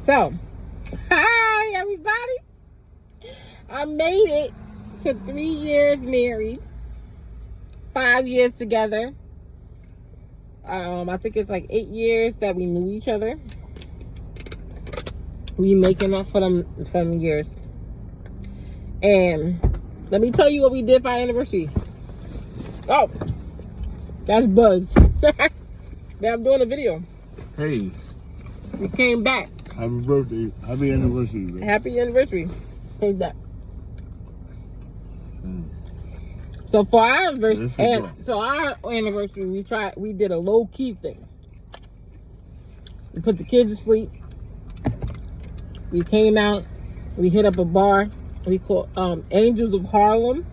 So, hi everybody. I made it to 3 years married, 5 years together. I think it's like 8 years that we knew each other. We making up for them years. And let me tell you what we did for our anniversary. Oh, that's Buzz. Yeah, I'm doing a video. Hey. We came back. Happy birthday. Happy anniversary, man. Happy anniversary. Came back. So for our anniversary, we did a low key thing. We put the kids to sleep. We came out. We hit up a bar. We called Angels of Harlem,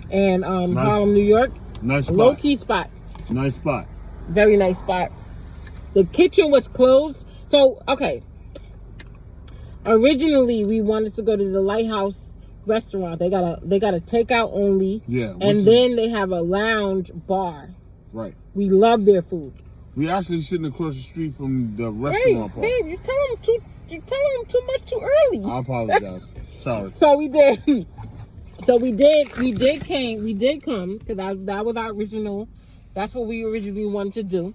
and nice. Harlem, New York. Nice spot. Low key spot. Nice spot. Very nice spot. The kitchen was closed. So okay. Originally, we wanted to go to the Lighthouse restaurant. They got a takeout only. Yeah. And then they have a lounge bar. Right. We love their food. We actually sitting across the street from the restaurant part. Babe, you telling them too much too early. I apologize. Sorry. So we did. So we did come because that was our original. That's what we originally wanted to do.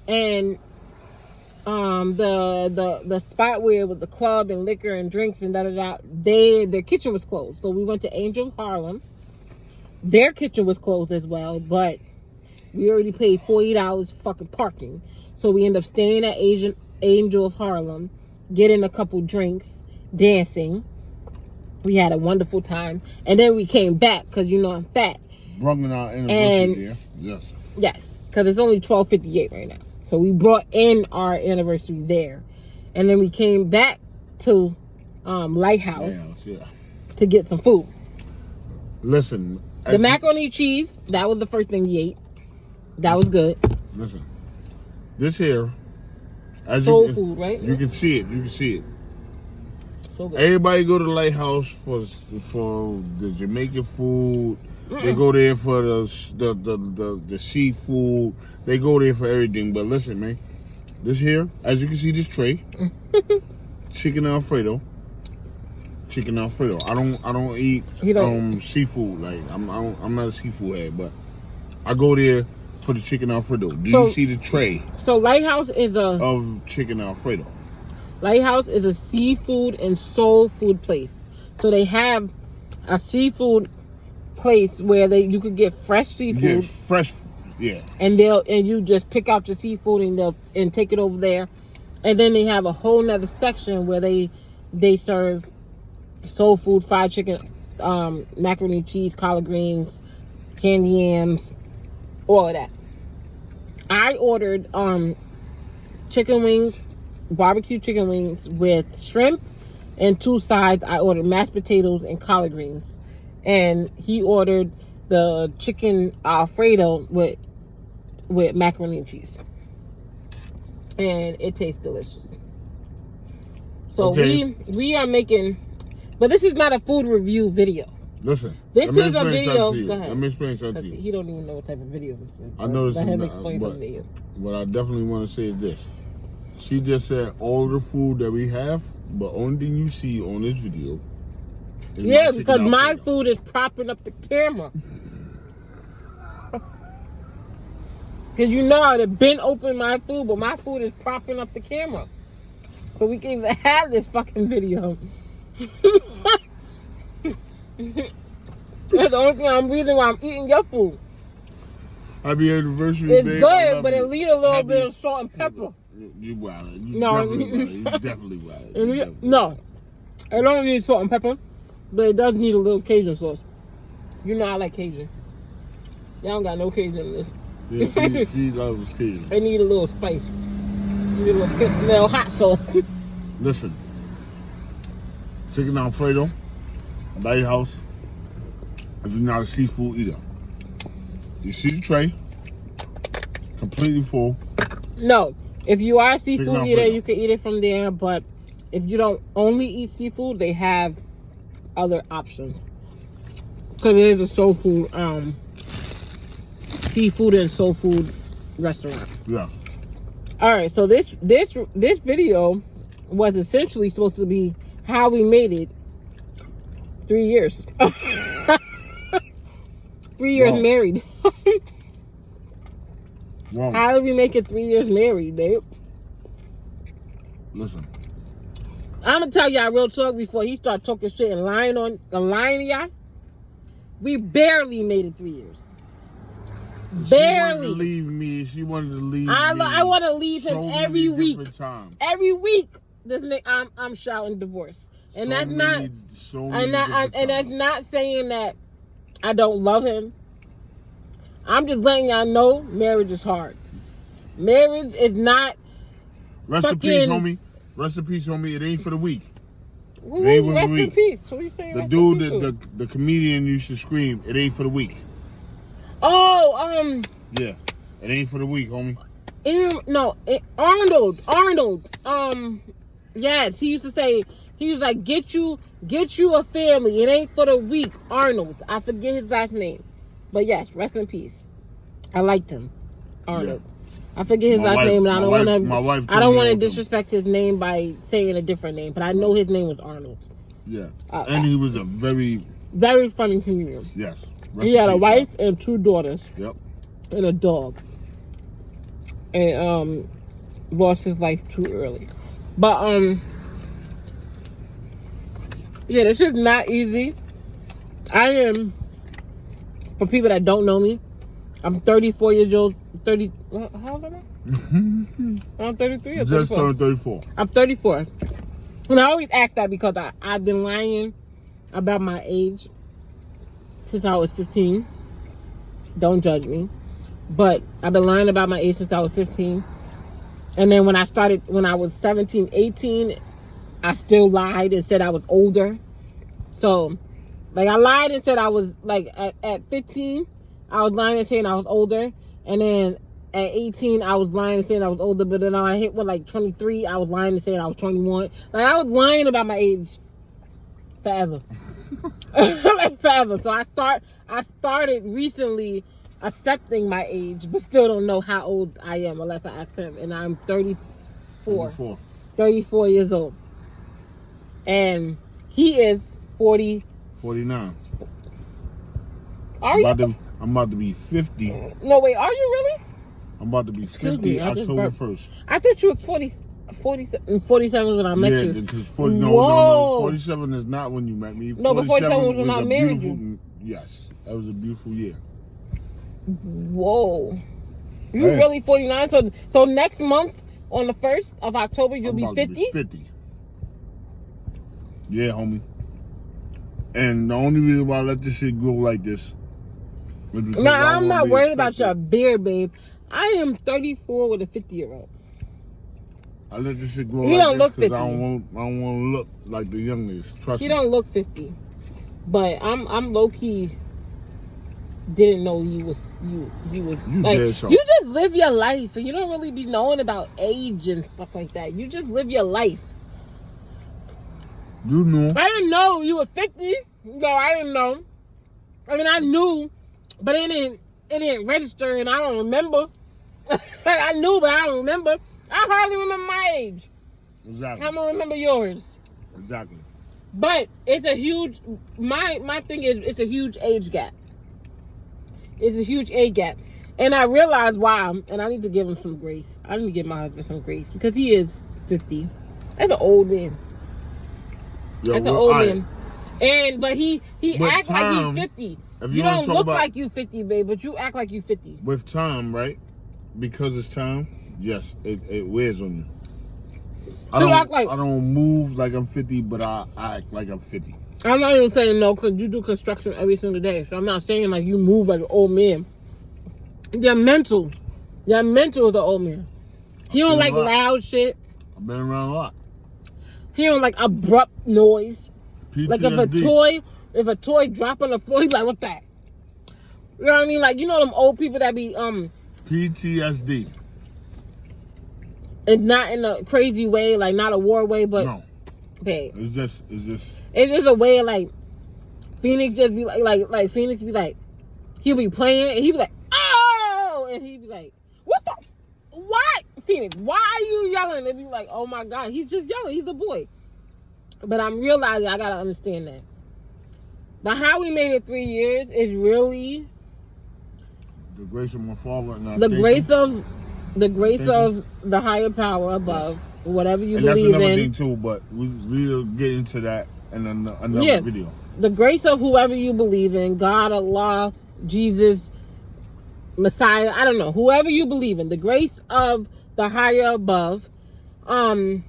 And the spot where it was the club and liquor and drinks and their kitchen was closed. So we went to Angel of Harlem. Their kitchen was closed as well, but we already paid $40 fucking parking. So we ended up staying at Angel of Harlem, getting a couple drinks, dancing. We had a wonderful time. And then we came back because you know I'm fat. Brought our anniversary there. Yes. Yes, because it's only 12:58 right now. So we brought in our anniversary there. And then we came back to Lighthouse to get some food. Listen. The macaroni and cheese, that was the first thing we ate. That was good. Listen. This here, as soul food, right? You can see it. You can see it. So good. Everybody go to the Lighthouse for the Jamaican food. They go there for the seafood. They go there for everything. But listen, man, this here, as you can see, this tray, chicken Alfredo. Chicken Alfredo. I don't eat seafood. Like I'm not a seafood head, but I go there for the chicken Alfredo. You see the tray? So Lighthouse is of chicken Alfredo. Lighthouse is a seafood and soul food place. So they have a seafood place where you could get fresh seafood. Yeah, fresh. Yeah. And you just pick out your seafood and take it over there. And then they have a whole nother section where they serve soul food, fried chicken, macaroni and cheese, collard greens, candy yams, all of that. I ordered chicken wings, barbecue chicken wings with shrimp and 2 sides. I ordered mashed potatoes and collard greens. And he ordered the chicken Alfredo with macaroni and cheese. And it tastes delicious. So we are making, but this is not a food review video. Listen, this is a video. Go ahead. Let me explain something to you. He don't even know what type of video this is. I know this Let is him not, explain something to you. What I definitely want to say is this. She just said all the food that we have, but only thing you see on this video is because my food is propping up the camera. Because you know I'd been open my food, but my food is propping up the camera. So we can even have this fucking video. That's the only thing I'm reason why I'm eating your food. Happy anniversary, it's babe. Good, but it need a little bit of salt and pepper. You wild. You definitely wild. No. I don't need salt and pepper, but it does need a little Cajun sauce. You know I like Cajun. Y'all don't got no Cajun in this. Yeah, she loves Cajun. I need a little spice. Need a little hot sauce. Listen. Chicken Alfredo, Lighthouse. If you're not a seafood eater. You see the tray. Completely full. No. If you are a seafood eater, you can eat it from there. But if you don't only eat seafood, they have other options. Because it is a soul food, seafood and soul food restaurant. Yeah. All right. So this video was essentially supposed to be how we made it 3 years. 3 years Wow. married. Wow. How did we make it 3 years married, babe? Listen. I'm gonna tell y'all real talk before he start talking shit and lying to y'all. We barely made it 3 years. She Barely. wanted to leave me. She wanted to leave me. I want to leave him so every many week. different times. Every week, this nigga, I'm shouting divorce, and that's not, and that's not saying that I don't love him. I'm just letting y'all know marriage is hard. Marriage is not. Rest in peace, homie. Rest in peace, homie. It ain't for the week. Rest in peace. What are you saying? The dude, the comedian used to scream, "It ain't for the week." Oh, Yeah, it ain't for the week, homie. Arnold. Yes, he used to say, he was like, get you a family. It ain't for the weak. Arnold. I forget his last name, but yes, rest in peace. I liked him, Arnold. Yeah. I forget his last name, and I don't want to disrespect his name by saying a different name, but I know his name was Arnold. Yeah, and he was a very funny comedian. Yes. He had a wife and 2 daughters. Yep. And a dog. And lost his life too early. But yeah, this is not easy. I am, for people that don't know me, I'm 34 years old. How old am I? I'm 33 or 34? Just turned 34. I'm 34. And I always ask that because I've been lying about my age since I was 15. Don't judge me. But I've been lying about my age since I was 15. And then when I was 17, 18, I still lied and said I was older. So, like, I lied and said I was, like, at 15, I was lying and saying I was older. And then at 18, I was lying and saying I was older. But then when I hit, like, 23, I was lying and saying I was 21. Like, I was lying about my age forever. Like, forever. So I started recently accepting my age, but still don't know how old I am unless I ask him. And I'm 34 years old. And he is 49. Are you? I'm about to be 50. No, wait, are you really? I'm about to be 50 October 1st. I thought you was 47 when I met you. Yeah, no, 47 is not when you met me. No, but 47 was when I married you. Yes, that was a beautiful year. Whoa. You really 49? So next month, on the 1st of October, you'll be 50? 50. Yeah, homie. And the only reason why I let this shit go like this. No, I'm not worried about your beard, babe. I am 34 with a 50-year-old. I let this shit go he like don't this look 50. I don't want to look like the youngest. Trust me. He don't look 50. But I'm low-key didn't know you was like, did so. You just live your life and you don't really be knowing about age and stuff like that. You just live your life. You knew. I didn't know you were 50. No, I didn't know. I mean, I knew, but it didn't register, and I don't remember. I knew, but I don't remember. I hardly remember my age. Exactly. I don't remember yours. Exactly. But it's a huge. My thing is, it's a huge age gap. It's a huge age gap, and I realized why. And I need to give him some grace. I need to give my husband some grace because he is 50. That's an old man. That's an old man. But he acts like he's 50. You don't look like you 50, babe, but you act like you 50. With time, right? Because it's time, yes, it wears on you. I don't move like I'm 50, but I act like I'm 50. I'm not even saying no, because you do construction every single day. So I'm not saying like you move like an old man. Your mental is the old man. He don't like loud shit. I've been around a lot. He don't like abrupt noise. PTSD. Like if a toy drop on the floor, he be like, what that? You know what I mean? Like, you know them old people that be PTSD. It's not in a crazy way, like not a war way, but no. Babe. It's just a way of like Phoenix just be like Phoenix be like, he'll be playing and he'll be like, oh, and he'll be like, what? Phoenix, why are you yelling? And be like, oh my God, he's just yelling. He's a boy. But I'm realizing I gotta understand that. But how we made it 3 years is really the grace of my father and the grace of the higher power above, whatever you believe in. And that's another thing too, but we'll get into that in another video. The grace of whoever you believe in, God, Allah, Jesus, Messiah, I don't know, whoever you believe in, the grace of the higher above, a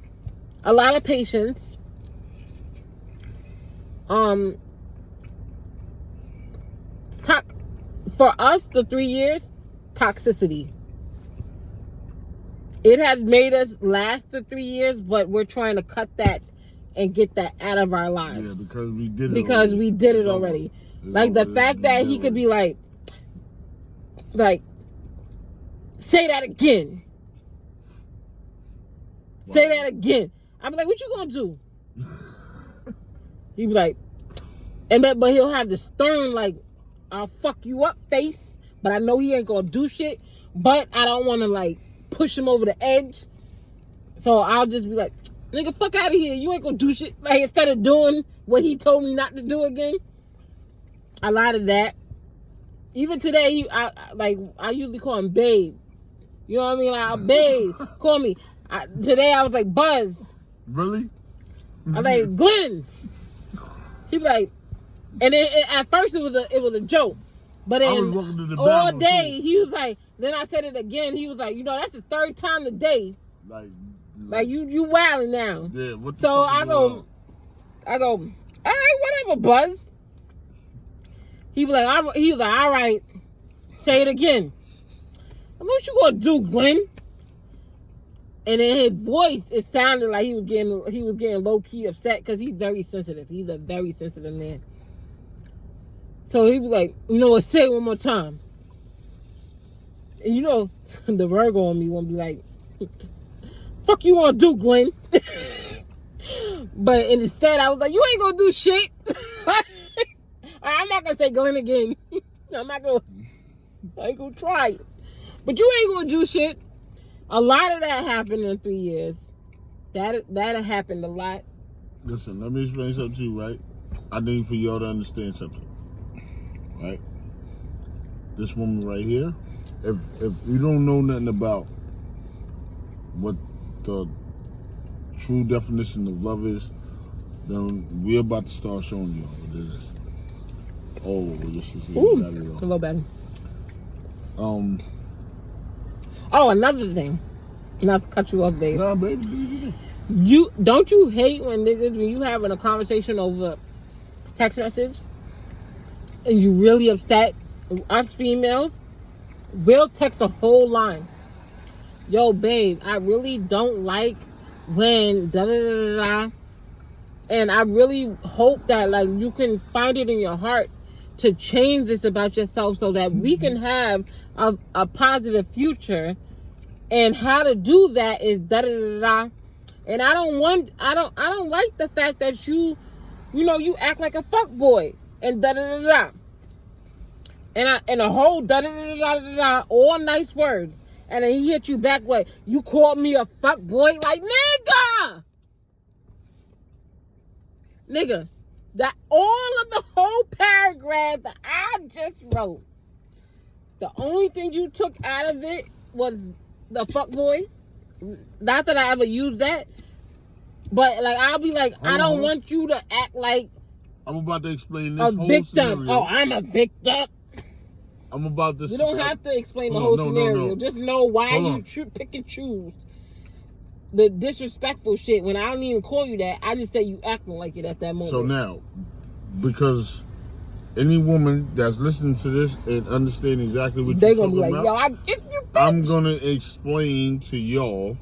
lot of patience, for us, the 3 years, toxicity. It has made us last the 3 years, but we're trying to cut that and get that out of our lives. Yeah, because we did it because already. We did it already. Like the fact that he could be like, say that again. Wow. Say that again. I'm like, what you gonna do? He'd be like, but he'll have the stern, like, I'll fuck you up face, but I know he ain't gonna do shit, but I don't want to, like, push him over the edge. So I'll just be like, nigga, fuck out of here. You ain't gonna do shit. Like, instead of doing what he told me not to do again. A lot of that. Even today, I usually call him babe. You know what I mean? Like, babe, call me. Today I was like, Buzz. Really? I was like, Glenn. He be like, and then at first it was a joke. But then all day, too. He was like, then I said it again. He was like, that's the third time today. Like you wilding now. Yeah, what the so fuck I go, all right, whatever, Buzz. He was like, all right, say it again. I'm like, what you gonna do, Glenn? And in his voice, it sounded like he was getting low key upset because he's very sensitive. He's a very sensitive man. So he was like, say it one more time. And the Virgo on me won't be like, fuck you wanna do, Glenn? But instead I was like, you ain't gonna do shit. I'm not gonna say Glenn again. I ain't gonna try it. But you ain't gonna do shit. A lot of that happened in 3 years. That happened a lot. Listen, let me explain something to you, right? I need for y'all to understand something. Right? This woman right here, if you don't know nothing about what the true definition of love is, then we're about to start showing you what it is. Oh, yes, yes, yes. Hello, Ben. Oh, another thing. Not to cut you off, babe. Nah, baby. Don't you hate when you having a conversation over text message and you really upset? Us females, we'll text a whole line. Yo, babe, I really don't like when da da da da da. And I really hope that you can find it in your heart to change this about yourself so that we can have a positive future. And how to do that is da da da da. And I don't like the fact that you act like a fuck boy and da da da da. And a whole da da da da da da, all nice words. And then he hit you back with, you called me a fuck boy? Like, nigga, that all of the whole paragraph that I just wrote, the only thing you took out of it was the fuck boy. Not that I ever used that, but I'll be like, I don't want you to act like I'm about to explain this whole victim. Scenario. Oh, I'm a victim. I'm about to. You don't have to explain the whole scenario. No. Just know why you pick and choose the disrespectful shit. When I don't even call you that, I just say you acting like it at that moment. So now, because any woman that's listening to this and understand exactly what you're talking about, yo, I get you, bitch. I'm gonna explain to y'all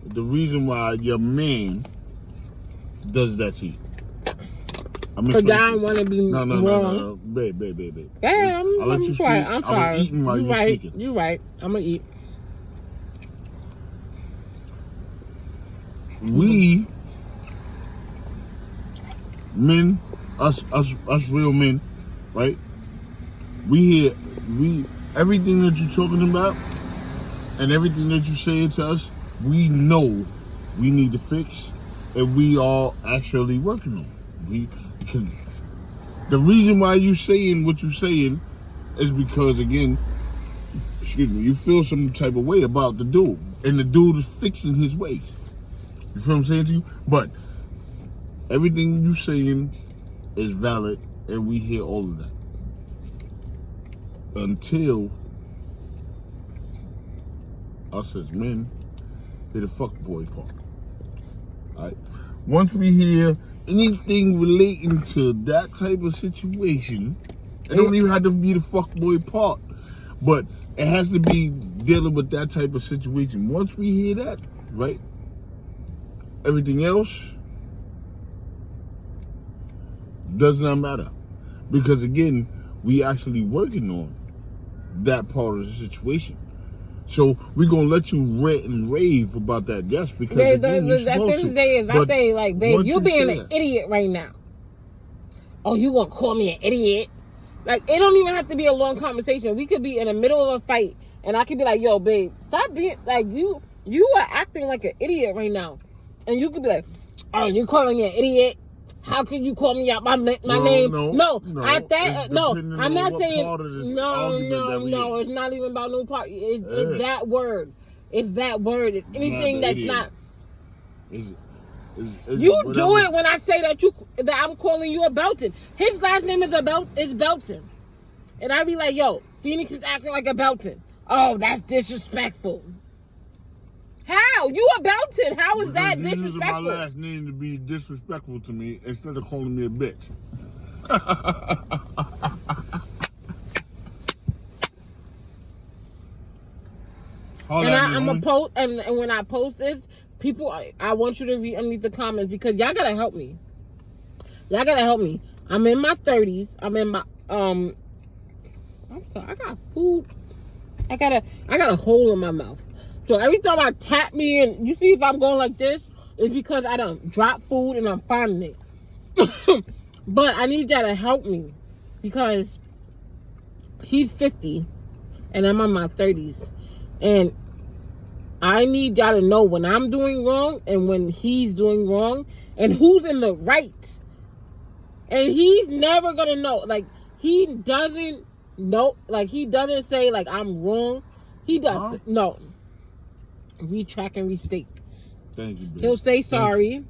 the reason why your man does that to you. Because I don't want to be wrong. No. Babe. Yeah, I'll let you speak. I'm sorry. I'm eating while you're speaking. You're right. I'm going to eat. We, men, us real men, right? Everything that you're talking about and everything that you're saying to us, we know we need to fix, and we are actually working on it. We can. The reason why you saying what you saying is because, again, excuse me, you feel some type of way about the dude, and the dude is fixing his ways. You feel what I'm saying to you? But everything you saying is valid, and we hear all of that. Until us as men hit a fuckboy part. Alright? Once we hear anything relating to that type of situation, it don't even have to be the fuckboy part, but it has to be dealing with that type of situation. Once we hear that, right? Everything else does not matter. Because again, we actually working on that part of the situation. So we're gonna let you rant and rave about that, yes, because again, you're at the end supposed of to. the day, if I But say, like, babe, once you're you being say an that- idiot right now. Oh, you gonna call me an idiot? Like, it don't even have to be a long conversation. We could be in the middle of a fight, and I could be like, yo, babe, stop being, like, you are acting like an idiot right now. And you could be like, oh, you calling me an idiot? How can you call me out my name? No, I'm not saying, no, it's not even about no part. It's that word. It's that word. It's anything that's not. You do it when I say that I'm calling you a Belton. His last name is Belton. And I be like, yo, Phoenix is acting like a Belton. Oh, that's disrespectful. How? You a Belton. How is that disrespectful? You're using my last name to be disrespectful to me instead of calling me a bitch. And I'm a post, and when I post this, people, I want you to read underneath the comments because y'all gotta help me. Y'all gotta help me. I'm in my 30s. I'm in my I'm sorry. I got food. I got a hole in my mouth. So every time I tap me and you see if I'm going like this, it's because I done drop food and I'm finding it. But I need y'all to help me because he's 50 and I'm in my 30s. And I need y'all to know when I'm doing wrong and when he's doing wrong and who's in the right. And he's never gonna know. Like, he doesn't know. Like, he doesn't say, like, I'm wrong. He does. No. Retract and restate. Thank you, baby. He'll say sorry.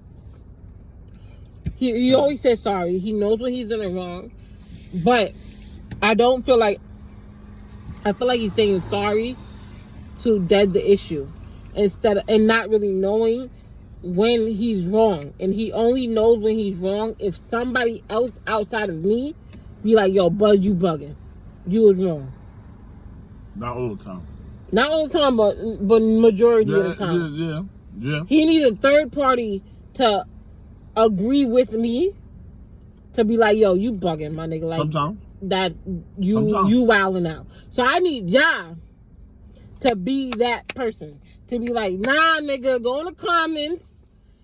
He always says sorry. He knows when he's doing wrong. But I don't feel like... I feel like he's saying sorry to dead the issue. And not really knowing when he's wrong. And he only knows when he's wrong if somebody else outside of me be like, yo, Buzz, you bugging. You was wrong. Not all the time. Not all the time, but majority of the time. Yeah. He needs a third party to agree with me to be like, yo, you bugging, my nigga. Like, sometimes. That you wilding out. So I need y'all to be that person. To be like, nah, nigga, go in the comments.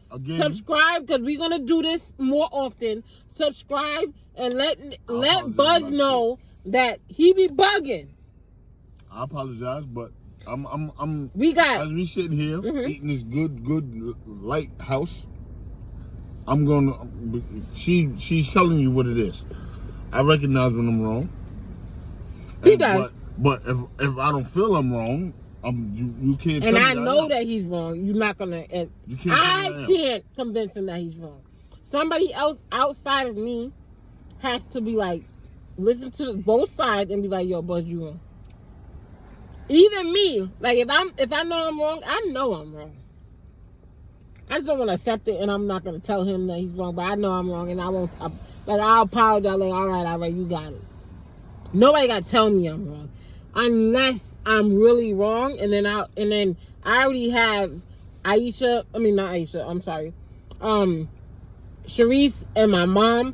Again. Subscribe, because we're going to do this more often. Subscribe and let Buzz know that he be bugging. I apologize, but I'm as we sitting here eating this good light house, I'm gonna she's telling you what it is. I recognize when I'm wrong. He does. But if I don't feel I'm wrong, you can't tell and me I know that he's wrong. You're not gonna I can't convince him that he's wrong. Somebody else outside of me has to be like, listen to both sides and be like, yo, Buzz, you wrong. Even me, like if I know I'm wrong, I know I'm wrong. I just don't want to accept it, and I'm not gonna tell him that he's wrong. But I know I'm wrong, and I won't. I'll apologize. Like, all right, you got it. Nobody got to tell me I'm wrong, unless I'm really wrong, and then I already have Aisha. I mean, not Aisha. I'm sorry. Sharice and my mom,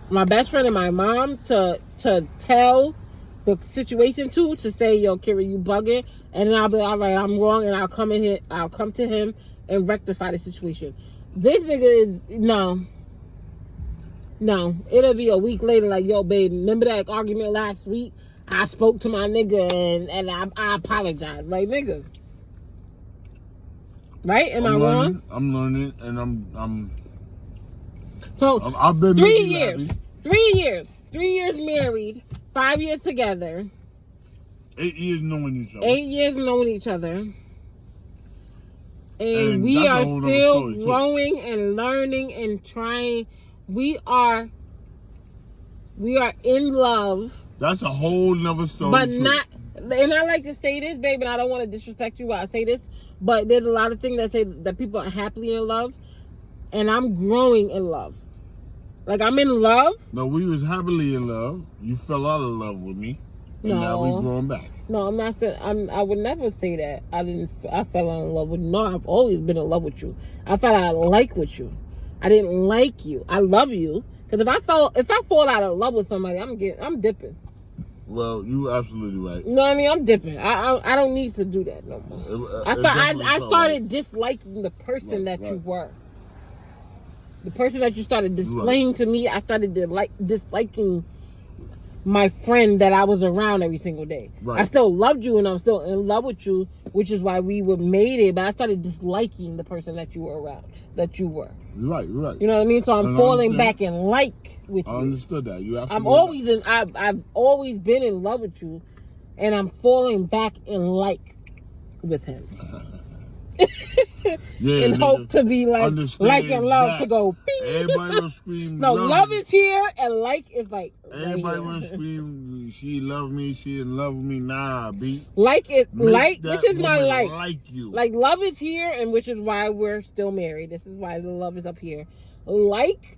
my best friend and my mom to tell the situation to say, yo, Kira, you bugging, and then I'll be like, all right, I'm wrong, and I'll come to him and rectify the situation. This nigga is no, it'll be a week later, like, yo, babe, remember that argument last week? I spoke to my nigga and I apologize. Like, nigga, Right? Am I wrong? I'm learning, and So I've been 3 making years. happy. 3 years. 3 years married. 5 years together. 8 years knowing each other. 8 years knowing each other. And we that's a are whole nother still story, too. growing and learning and trying. We are in love. That's a whole nother story, But too. not, and I like to say this, babe, and I don't want to disrespect you while I say this, but there's a lot of things that say that people are happily in love, and I'm growing in love. Like, I'm in love. No, we was happily in love. You fell out of love with me, and now we growing back. No, I'm not saying, I would never say that. I fell out in love with you. No, I've always been in love with you. I fell out of like with you. I didn't like you. I love you. Because if I fall out of love with somebody, I'm dipping. Well, you absolutely right. You know what I mean? I'm dipping. I don't need to do that no more. I started disliking the person that you were. The person that you started displaying to me, I started disliking my friend that I was around every single day. Right. I still loved you and I'm still in love with you, which is why we were mated, but I started disliking the person that you were around, that you were. You're right. You know what I mean? So I'm falling back in like with you. I understood that. You absolutely I've always been in love with you, and I'm falling back in like with him. Yeah, and hope to be like and love that. to go beep. Everybody will scream. No, love is here and like is like everybody will scream. She love me. She in love with me. Nah, B. Like it. Like this is my like. Like you. Like love is here, and which is why we're still married. This is why the love is up here. Like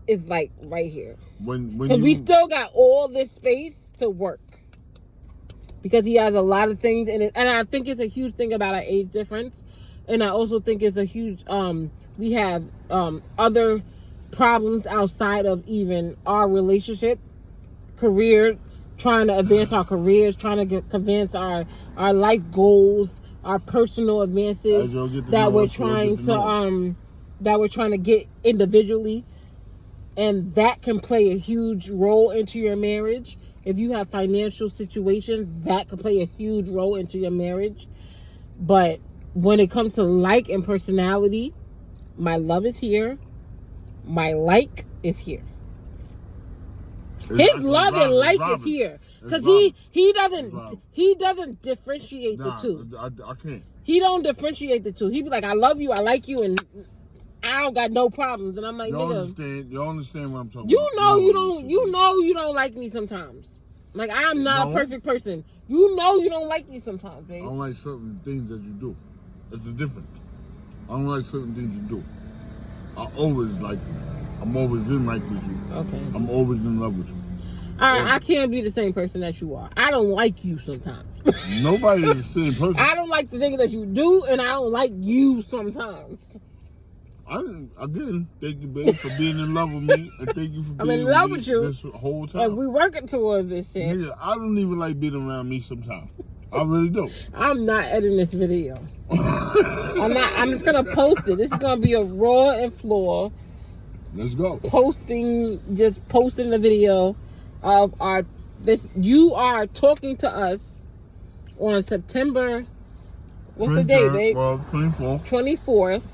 is like right here. Because we still got all this space to work. Because he has a lot of things in it, and I think it's a huge thing about our age difference. And I also think it's a huge, we have other problems outside of even our relationship, career, trying to advance our careers, trying to advance our life goals, our personal advances that we're trying to get individually. And that can play a huge role into your marriage. If you have financial situations, that could play a huge role into your marriage. But when it comes to like and personality, my love is here. My like is here. His love and like is here. Because he doesn't differentiate the two. I can't. He don't differentiate the two. He be like, I love you, I like you, and I don't got no problems. And I'm like, you understand what I'm talking about. You know you don't like me sometimes. Like, I'm not a perfect person. You know you don't like me sometimes, babe. I don't like certain things that you do. It's the difference. I don't like certain things you do. I always like you. I'm always in like with you. Okay. I'm always in love with you. I can't be the same person that you are. I don't like you sometimes. Nobody is the same person. I don't like the things that you do, and I don't like you sometimes. Again, thank you, babe, for being in love with me, and thank you for being in love with you this whole time. And we working towards this shit. Nigga, I don't even like being around me sometimes. I really don't. I'm not editing this video. I'm just gonna post it. This is gonna be a raw and floor. Let's go. Posting the video of you are talking to us on September, what's the date, babe? Well, 24th.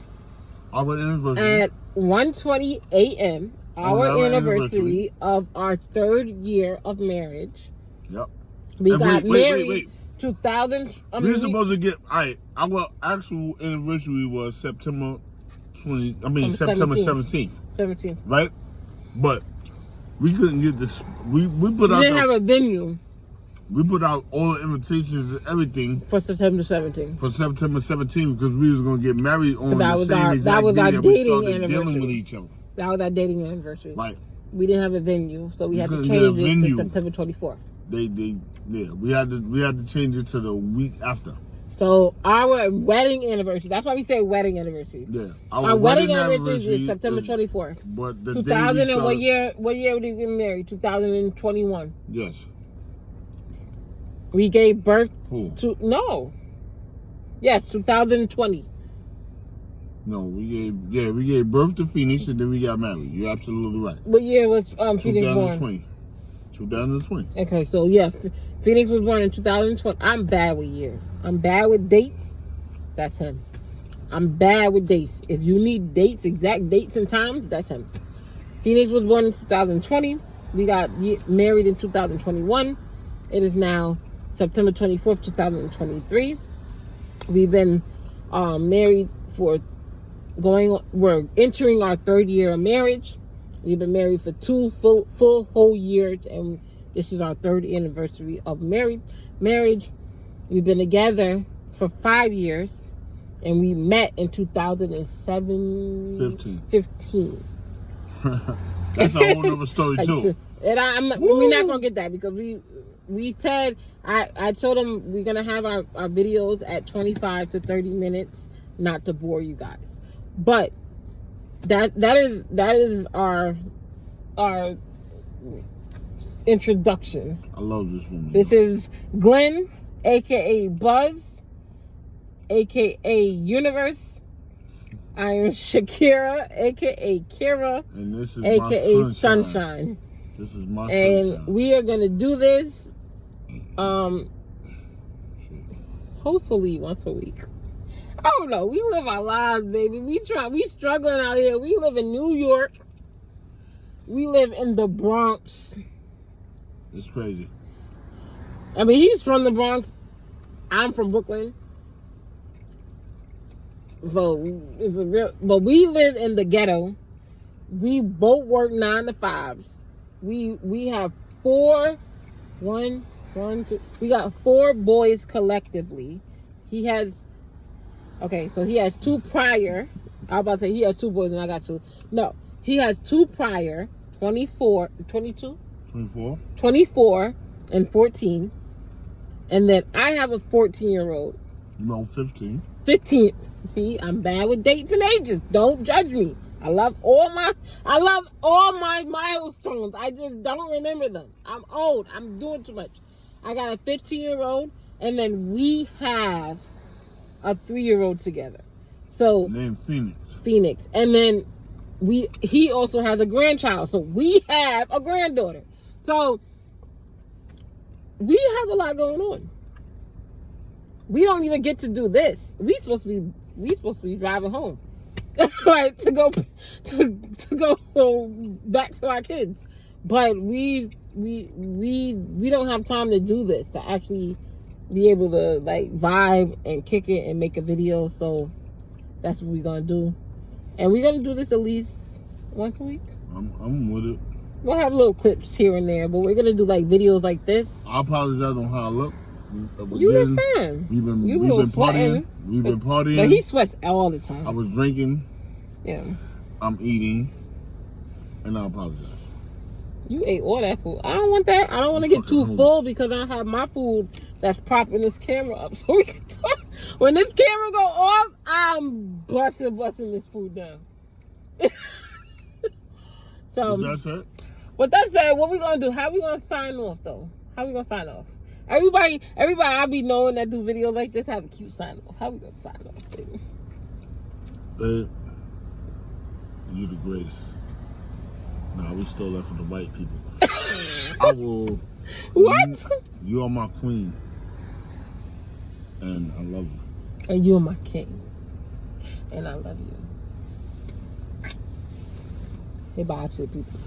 Our anniversary. At 1:20 a.m. Our anniversary of our 3rd year of marriage. Yep. We got married. Wait. 2000. We're supposed to get. Our actual anniversary was September 17th. 17th. Right? But we couldn't get this. We didn't have a venue. We put out all the invitations and everything for September 17th. For September 17th, because we was gonna get married on the same exact that was day our that we dating started anniversary. dealing with each other. That was our dating anniversary. Right. We didn't have a venue, so we had to change it to September 24th. We had to change it to the week after. So our wedding anniversary. That's why we say wedding anniversary. Yeah. Our wedding anniversary is September 24th. But the 2000 and what year? What year did we get married? 2021. Yes. We gave birth to 2020. No, we gave birth to Phoenix and then we got married. You're absolutely right. What year was Phoenix born? 2020. Okay, so yeah, Phoenix was born in 2020. I'm bad with years. I'm bad with dates. That's him. I'm bad with dates. If you need dates, exact dates and times, that's him. Phoenix was born in 2020. We got married in 2021. It is now September 24th, 2023. We've been married we're entering our 3rd year of marriage. We've been married for 2 full whole years, and this is our 3rd anniversary of marriage. We've been together for 5 years, and we met in 2007. 15. That's a whole nother story too. And we're not gonna get that because we said I told them we're gonna have our videos at 25 to 30 minutes, not to bore you guys. But that is our introduction. I love this woman. This is Glenn, aka Buzz, aka Universe. I am Shakira, aka Kira, and this is aka my Sunshine. This is my and sunshine. We are gonna do this hopefully once a week. I don't know. We live our lives, baby. We struggling out here. We live in New York. We live in the Bronx. It's crazy. I mean, he's from the Bronx. I'm from Brooklyn. So it's but we live in the ghetto. We both work 9 to 5s. We have 4 1 1 2 we got 4 boys collectively. He has so he has 2 prior. I was about to say he has 2 boys and I got 2. No, he has 2 prior, 24 and 14. And then I have a 14-year-old. No, 15. 15. See, I'm bad with dates and ages. Don't judge me. I love all my milestones. I just don't remember them. I'm old. I'm doing too much. I got a 15-year-old, and then we have a 3-year-old together. So named Phoenix. And then he also has a grandchild. So we have a granddaughter. So we have a lot going on. We don't even get to do this. We supposed to be driving home. Right, to go back to our kids. But we don't have time to do this, to actually be able to like vibe and kick it and make a video. So that's what we're gonna do. And we're gonna do this at least once a week. I'm with it. We'll have little clips here and there, but we're gonna do like videos like this. I apologize on how I look. You look fine. We've been partying. We've been partying. But he sweats all the time. I was drinking. Yeah. I'm eating. And I apologize. You ate all that food. I don't want that. I don't want to get too full because I have my food that's propping this camera up so we can talk. When this camera go off, I'm busting this food down. So that's it. With that said, what we gonna do? How we gonna sign off though? How we gonna sign off? Everybody I be knowing that do videos like this have a cute sign off. How we gonna sign off, baby? You the greatest. Nah, we stole that from the white people. I will. What? You are my queen. And I love you. And you're my king. And I love you. Hey, bye to the people.